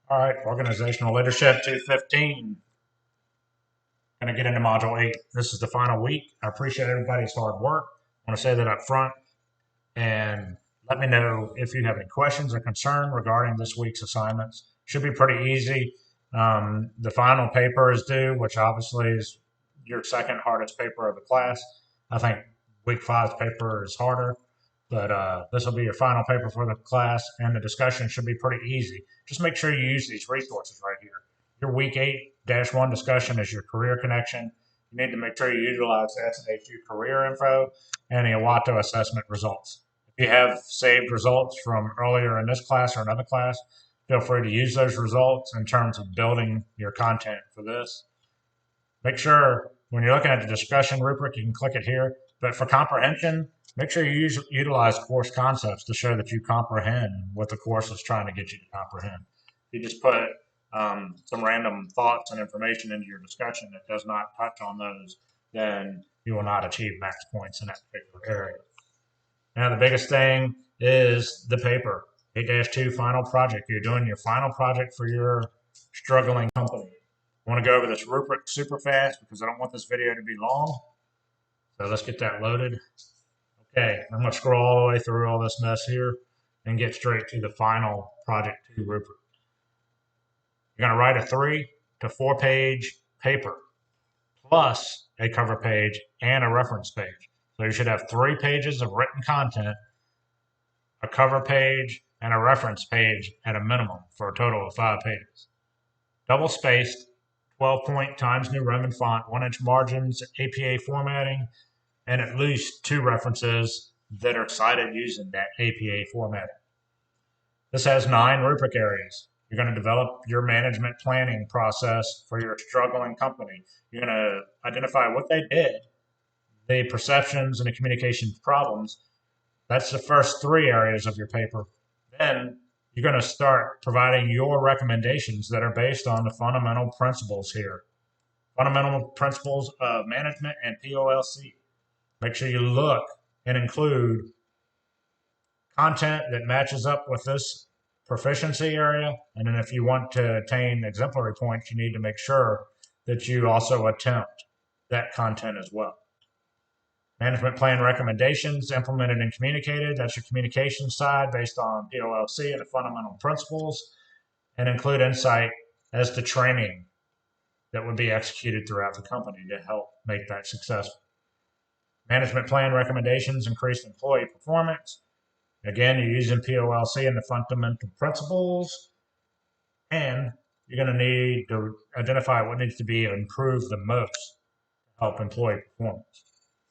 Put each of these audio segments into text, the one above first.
All right, organizational leadership 215. Going to get into module 8. This is the final week. I appreciate everybody's hard work. I want to say that up front and let me know if you have any questions or concern regarding this week's assignments. Should be pretty easy. The final paper is due, which obviously is your second hardest paper of the class. I think week 5's paper is harder, but this will be your final paper for the class, and the discussion should be pretty easy. Just make sure you use these resources right here. Your week 8-1 discussion is your career connection. You need to make sure you utilize the SNHU career info and the Iwato assessment results. If you have saved results from earlier in this class or another class, feel free to use those results in terms of building your content for this. Make sure when you're looking at the discussion rubric, you can click it here. But for comprehension, make sure you utilize course concepts to show that you comprehend what the course is trying to get you to comprehend. If you just put some random thoughts and information into your discussion that does not touch on those, then you will not achieve max points in that particular area. Now, the biggest thing is the paper. 8-2 final project. You're doing your final project for your struggling company. I want to go over this rubric super fast because I don't want this video to be long. So let's get that loaded. Okay, I'm going to scroll all the way through all this mess here and get straight to the final project 2 rubric. You're going to write a 3 to 4 page paper plus a cover page and a reference page. So you should have 3 pages of written content, a cover page, and a reference page at a minimum for a total of 5 pages. Double spaced, 12-point Times New Roman font, 1-inch margins, APA formatting, and at least 2 references that are cited using that APA formatting. This has 9 rubric areas. You're going to develop your management planning process for your struggling company. You're going to identify what they did, the perceptions and the communications problems. That's the first 3 areas of your paper. Then you're going to start providing your recommendations that are based on the fundamental principles here. Fundamental principles of management and POLC. Make sure you look and include content that matches up with this proficiency area. And then if you want to attain exemplary points, you need to make sure that you also attempt that content as well. Management plan recommendations implemented and communicated. That's your communication side based on POLC and the fundamental principles, and include insight as to training that would be executed throughout the company to help make that successful. Management plan recommendations increase employee performance. Again, you're using POLC and the fundamental principles, and you're going to need to identify what needs to be improved the most to help employee performance.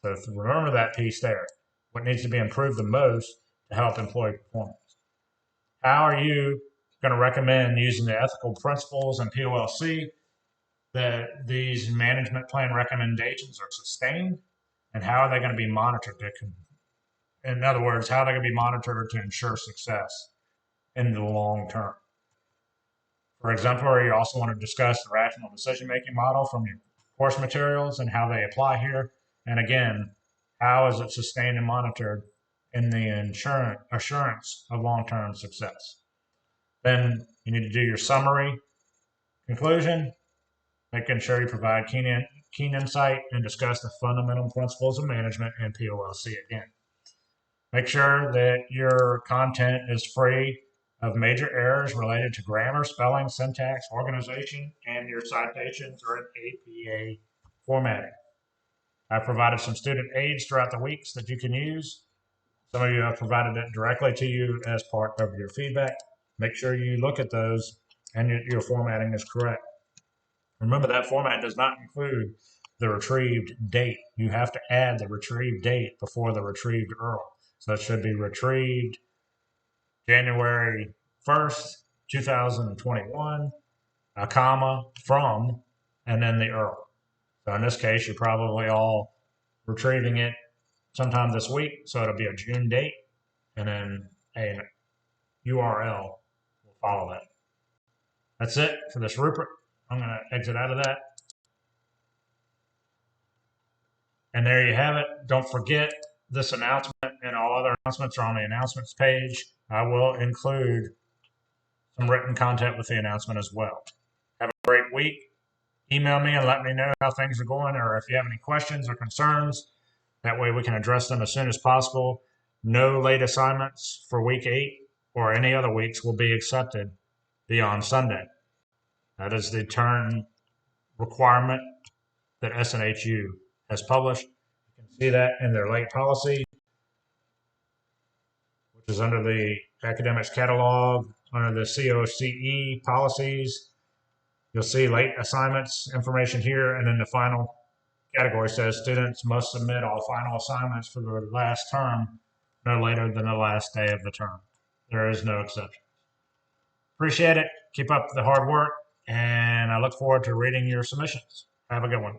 So if you remember that piece there, what needs to be improved the most to help employee performance. How are you going to recommend using the ethical principles and POLC that these management plan recommendations are sustained, and how are they going to be monitored? In other words, how are they going to be monitored to ensure success in the long term? For example, you also want to discuss the rational decision-making model from your course materials and how they apply here. And again, how is it sustained and monitored in the assurance of long-term success? Then you need to do your summary conclusion, making sure you provide keen insight and discuss the fundamental principles of management and POLC again. Make sure that your content is free of major errors related to grammar, spelling, syntax, organization, and your citations are in APA formatting. I've provided some student aids throughout the weeks that you can use. Some of you have provided it directly to you as part of your feedback. Make sure you look at those and your formatting is correct. Remember, that format does not include the retrieved date. You have to add the retrieved date before the retrieved URL. So it should be retrieved January 1st, 2021, a comma, from, and then the URL. So in this case, you're probably all retrieving it sometime this week. So it'll be a June date, and then a URL will follow that. That's it for this rubric. I'm going to exit out of that. And there you have it. Don't forget this announcement and all other announcements are on the announcements page. I will include some written content with the announcement as well. Have a great week. Email me and let me know how things are going, or if you have any questions or concerns. That way we can address them as soon as possible. No late assignments for week 8 or any other weeks will be accepted beyond Sunday. That is the term requirement that SNHU has published. You can see that in their late policy, which is under the academics catalog, under the COCE policies. You'll see late assignments information here, and then the final category says students must submit all final assignments for the last term no later than the last day of the term. There is no exception. Appreciate it. Keep up the hard work, and I look forward to reading your submissions. Have a good one.